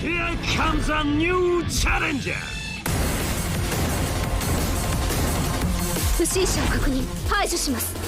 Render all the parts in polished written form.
Here comes a new challenger! 不審者を確認排除します。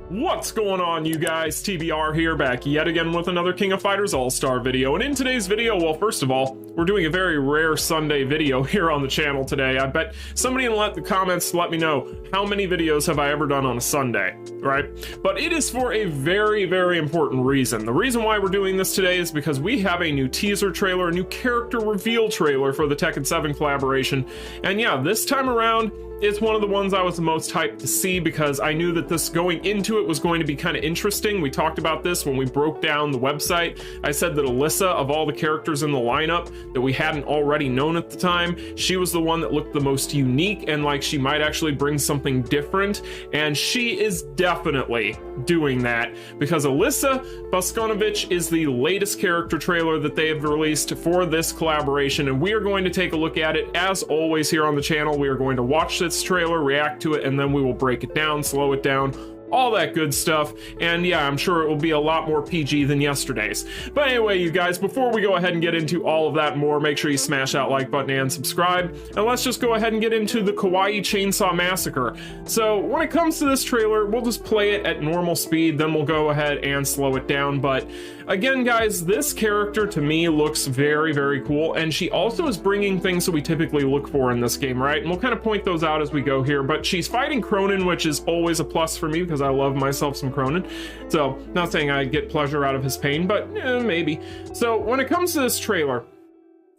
What's going on, you guys? TBR here, back yet again with another King of Fighters All-Star video. And in today's video, well, first of all, we're doing a very rare Sunday video here on the channel today. I bet somebody in the comments let me know how many videos have I ever done on a Sunday, right? But it is for a very, very important reason. The reason why we're doing this today is because we have a new teaser trailer, a new character reveal trailer for the Tekken 7 collaboration. And yeah, this time around, it's one of the ones I was the most hyped to see because I knew that this going into it was going to be kind of interesting. We talked about this when we broke down the website. I said that Alisa, of all the characters in the lineup that we hadn't already known at the time, she was the one that looked the most unique and like she might actually bring something different. And she is definitely doing that because Alisa Bosconovitch is the latest character trailer that they have released for this collaboration. And we are going to take a look at it as always here on the channel. We are going to watch this trailer, react to it, and then we will break it down, slow it down, all that good stuff. And yeah, I'm sure it will be a lot more PG than yesterday's. But anyway, you guys, before we go ahead and get into all of that and more, make sure you smash that like button and subscribe. And let's just go ahead and get into the Kawaii Chainsaw Massacre. So when it comes to this trailer, we'll just play it at normal speed, then we'll go ahead and slow it down. But again, guys, this character to me looks very, very cool. And she also is bringing things that we typically look for in this game, right? And we'll kind of point those out as we go here. But she's fighting Cronin, which is always a plus for me because I love myself some Cronin. So not saying I get pleasure out of his pain, but maybe. So when it comes to this trailer,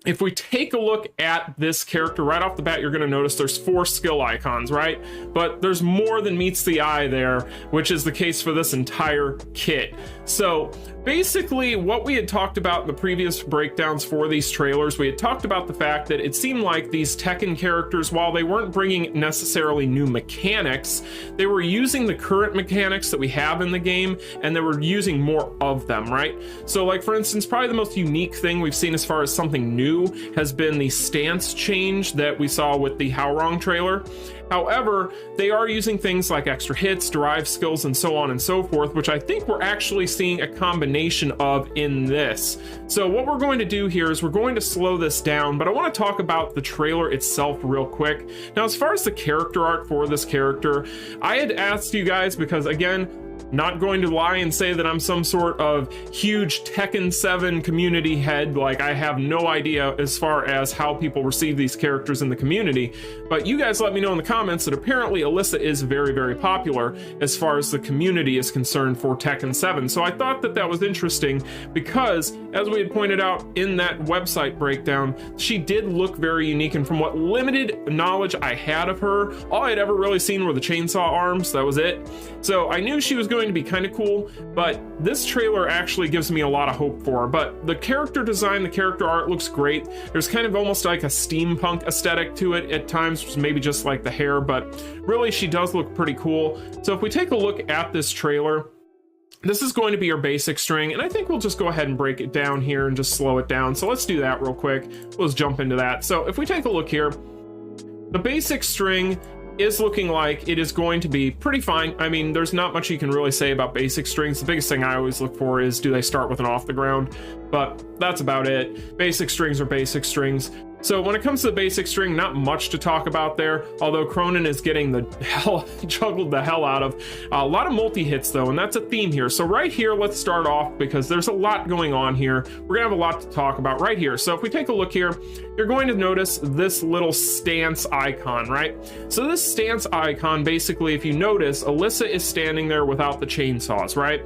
if we take a look at this character right off the bat, you're going to notice there's 4 skill icons, right? But there's more than meets the eye there, which is the case for this entire kit. So basically what we had talked about in the previous breakdowns for these trailers, we had talked about the fact that it seemed like these Tekken characters, while they weren't bringing necessarily new mechanics, they were using the current mechanics that we have in the game, and they were using more of them, right? So like, for instance, probably the most unique thing we've seen as far as something new has been the stance change that we saw with the Howrong trailer. However, they are using things like extra hits, derived skills, and so on and so forth, which I think we're actually seeing a combination of in this. So what we're going to do here is we're going to slow this down, but I want to talk about the trailer itself real quick. Now, as far as the character art for this character, I had asked you guys because, again, not going to lie and say that I'm some sort of huge Tekken 7 community head. Like, I have no idea as far as how people receive these characters in the community, but you guys let me know in the comments that apparently Alisa is very, very popular as far as the community is concerned for Tekken 7. So I thought that that was interesting because, as we had pointed out in that website breakdown, she did look very unique, and from what limited knowledge I had of her, all I'd ever really seen were the chainsaw arms. That was it. So I knew she was going to be kind of cool, but this trailer actually gives me a lot of hope for her. But the character design, the character art looks great. There's kind of almost like a steampunk aesthetic to it at times, maybe just like the hair, but really she does look pretty cool. So if we take a look at this trailer, this is going to be our basic string, and I think we'll just go ahead and break it down here and just slow it down. So let's do that real quick. Let's jump into that. So if we take a look here, the basic string is looking like it is going to be pretty fine. I mean, there's not much you can really say about basic strings. The biggest thing I always look for is, do they start with an off the ground? But that's about it. Basic strings are basic strings. So when it comes to the basic string, not much to talk about there, although Cronin is getting the hell juggled the hell out of. A lot of multi-hits though, and that's a theme here. So right here, let's start off because there's a lot going on here. We're gonna have a lot to talk about right here. So if we take a look here, you're going to notice this little stance icon, right? So this stance icon, basically, if you notice, Alisa is standing there without the chainsaws, right?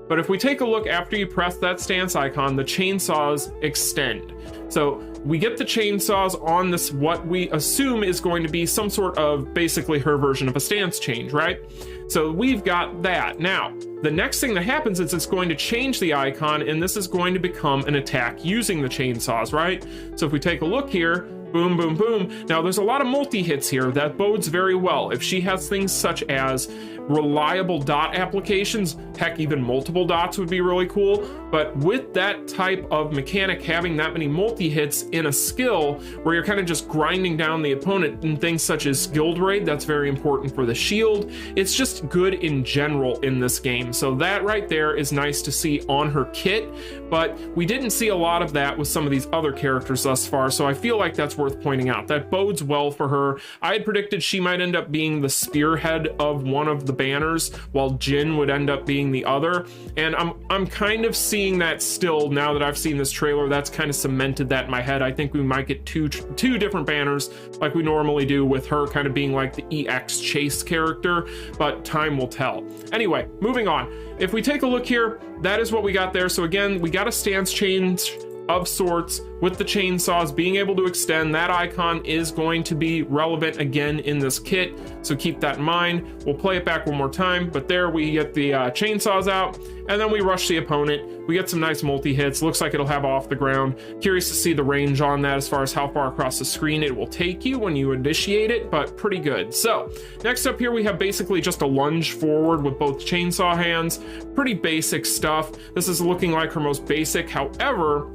But if we take a look after you press that stance icon, the chainsaws extend. So we get the chainsaws on this, what we assume is going to be some sort of basically her version of a stance change, right? So we've got that. Now, the next thing that happens is it's going to change the icon, and this is going to become an attack using the chainsaws, right? So if we take a look here, boom, boom, boom. Now there's a lot of multi-hits here. That bodes very well. If she has things such as reliable dot applications, heck, even multiple dots would be really cool. But with that type of mechanic, having that many multi-hits in a skill where you're kind of just grinding down the opponent in things such as guild raid, that's very important for the shield. It's just good in general in this game. So that right there is nice to see on her kit, but we didn't see a lot of that with some of these other characters thus far. So I feel like that's worth pointing out. That bodes well for her. I had predicted she might end up being the spearhead of one of the banners, while Jin would end up being the other. And I'm kind of seeing that still now that I've seen this trailer. That's kind of cemented that in my head. I think we might get two different banners like we normally do, with her kind of being like the EX chase character, but time will tell. Anyway, moving on. If we take a look here, that is what we got there. So again, we got a stance change of sorts with the chainsaws being able to extend. That icon is going to be relevant again in this kit, so keep that in mind. We'll play it back one more time, but there we get the chainsaws out, and then we rush the opponent. We get some nice multi-hits. Looks like it'll have off the ground. Curious to see the range on that as far as how far across the screen it will take you when you initiate it, but pretty good. So next up here we have basically just a lunge forward with both chainsaw hands. Pretty basic stuff. This is looking like her most basic. However,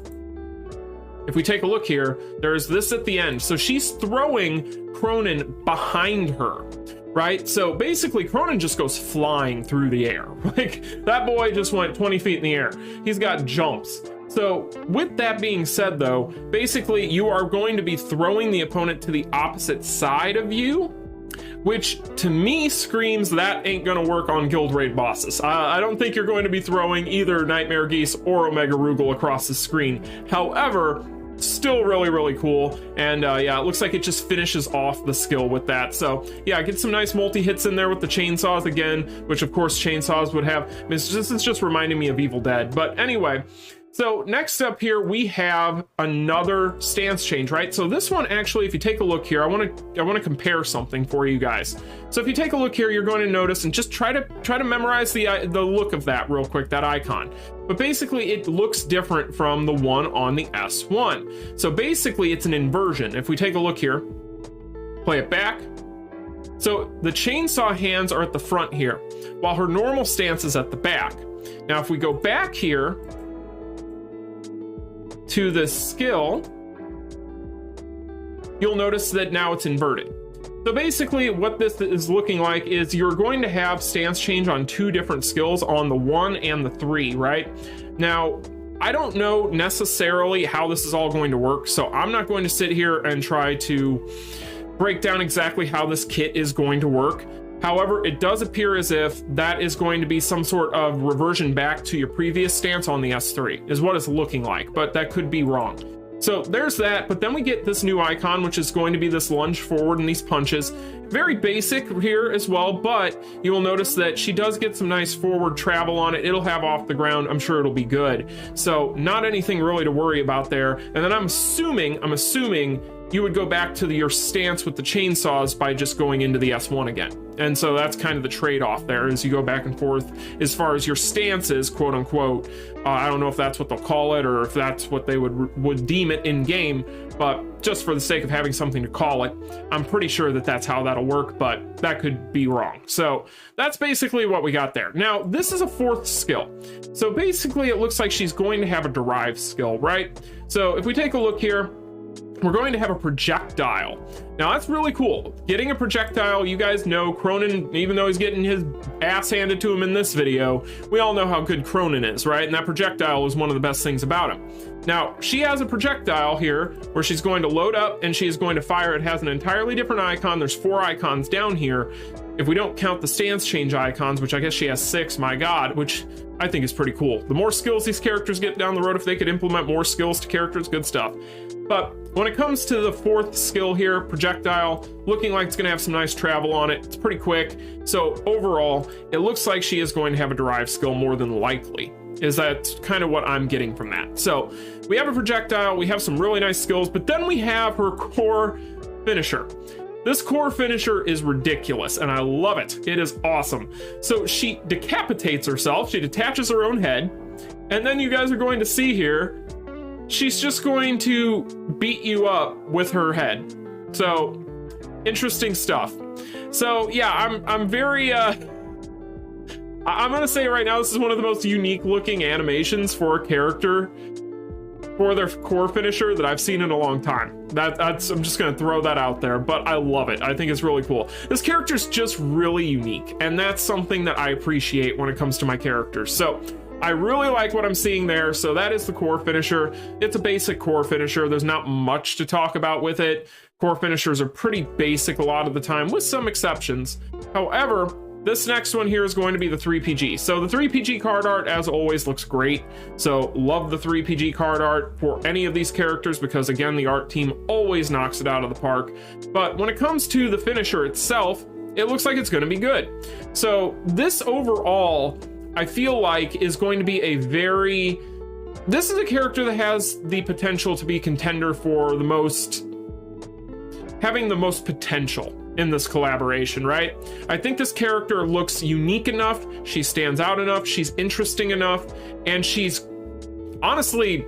if we take a look here, there's this at the end. So she's throwing Cronin behind her, right? So basically Cronin just goes flying through the air. Like, that boy just went 20 feet in the air. He's got jumps. So with that being said though, basically you are going to be throwing the opponent to the opposite side of you, which to me screams that ain't gonna work on guild raid bosses. I don't think you're going to be throwing either Nightmare Geese or Omega Rugal across the screen. However, still really cool, and yeah, it looks like it just finishes off the skill with that. So yeah, get some nice multi-hits in there with the chainsaws again, which of course chainsaws would have. This is just reminding me of Evil Dead. But anyway, so next up here we have another stance change, right? So this one actually, if you take a look here, I want to compare something for you guys. So if you take a look here, you're going to notice, and just try to memorize the look of that real quick, that icon. But basically it looks different from the one on the S1. So basically it's an inversion. If we take a look here, play it back. So the chainsaw hands are at the front here, while her normal stance is at the back. Now if we go back here to this skill, you'll notice that now it's inverted. So basically what this is looking like is you're going to have stance change on two different skills, on the 1 and the 3, right? Now, I don't know necessarily how this is all going to work, so I'm not going to sit here and try to break down exactly how this kit is going to work. However, it does appear as if that is going to be some sort of reversion back to your previous stance on the S3, is what it's looking like, but that could be wrong. So there's that, but then we get this new icon, which is going to be this lunge forward and these punches. Very basic here as well, but you will notice that she does get some nice forward travel on it. It'll have off the ground. I'm sure it'll be good. So not anything really to worry about there. And then I'm assuming you would go back to your stance with the chainsaws by just going into the S1 again. And so that's kind of the trade-off there, as you go back and forth as far as your stances, quote unquote. I don't know if that's what they'll call it or if that's what they would deem it in game, but just for the sake of having something to call it, I'm pretty sure that that's how that'll work, but that could be wrong. So that's basically what we got there. Now, this is a 4th skill. So basically it looks like she's going to have a derived skill, right? So if we take a look here, we're going to have a projectile. Now that's really cool. Getting a projectile, you guys know Cronin, even though he's getting his ass handed to him in this video, we all know how good Cronin is, right? And that projectile is one of the best things about him. Now, she has a projectile here where she's going to load up and she's going to fire. It has an entirely different icon. There's 4 icons down here. If we don't count the stance change icons, which I guess she has 6, my God, which I think is pretty cool. The more skills these characters get down the road, if they could implement more skills to characters, good stuff. But when it comes to the 4th skill here, projectile, looking like it's going to have some nice travel on it. It's pretty quick. So overall, it looks like she is going to have a derived skill more than likely. Is that kind of what I'm getting from that. So we have a projectile, we have some really nice skills, but then we have her core finisher. This core finisher is ridiculous, and I love it. It is awesome. So she decapitates herself, she detaches her own head, and then you guys are going to see here, she's just going to beat you up with her head. So, interesting stuff. So yeah, I'm very, I'm gonna say right now, this is one of the most unique looking animations for a character for their core finisher that I've seen in a long time. I'm just gonna throw that out there, but I love it. I think it's really cool. This character's just really unique, and that's something that I appreciate when it comes to my characters. So I really like what I'm seeing there. So that is the core finisher. It's a basic core finisher. There's not much to talk about with it. Core finishers are pretty basic a lot of the time, with some exceptions. However, this next one here is going to be the 3PG. So the 3PG card art, as always, looks great. So love the 3PG card art for any of these characters because, again, the art team always knocks it out of the park. But when it comes to the finisher itself, it looks like it's going to be good. So this overall, I feel like, is going to be a very... This is a character that has the potential to be contender for the most... having the most potential in this collaboration, right? I think this character looks unique enough, she stands out enough, she's interesting enough, and she's honestly,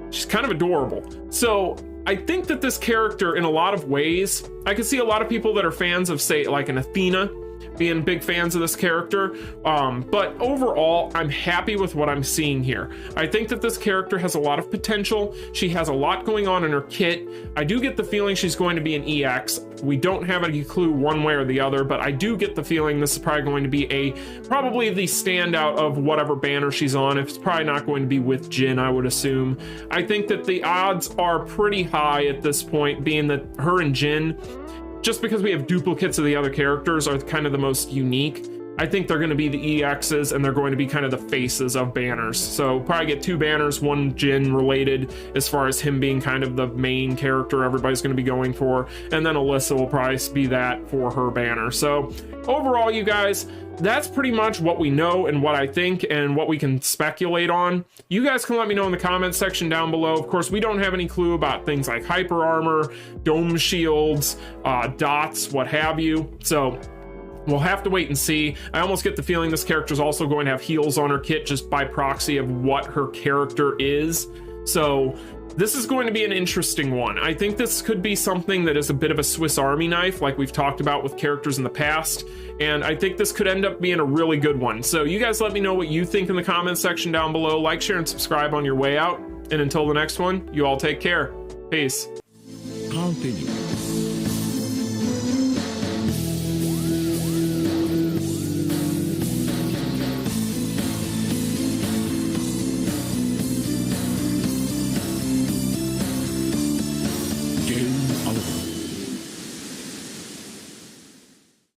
she's kind of adorable. So I think that this character, in a lot of ways, I can see a lot of people that are fans of, say, like an Athena, being big fans of this character, but overall I'm happy with what I'm seeing here. I think that this character has a lot of potential. She has a lot going on in her kit. I do get the feeling she's going to be an EX. We don't have any clue one way or the other, but I do get the feeling this is probably going to be probably the standout of whatever banner she's on. It's probably not going to be with Jin, I would assume. I think that the odds are pretty high at this point, being that her and Jin, just because we have duplicates of the other characters, are kind of the most unique. I think they're going to be the EXs, and they're going to be kind of the faces of banners. So probably get 2 banners, one Jin related, as far as him being kind of the main character everybody's going to be going for, and then Alisa will probably be that for her banner. So overall, you guys, that's pretty much what we know and what I think and what we can speculate on. You guys can let me know in the comments section down below. Of course, we don't have any clue about things like hyper armor, dome shields, dots, what have you. So we'll have to wait and see. I almost get the feeling this character is also going to have heals on her kit just by proxy of what her character is. So this is going to be an interesting one. I think this could be something that is a bit of a Swiss Army knife, like we've talked about with characters in the past. And I think this could end up being a really good one. So you guys let me know what you think in the comments section down below. Like, share, and subscribe on your way out. And until the next one, you all take care. Peace. Continue.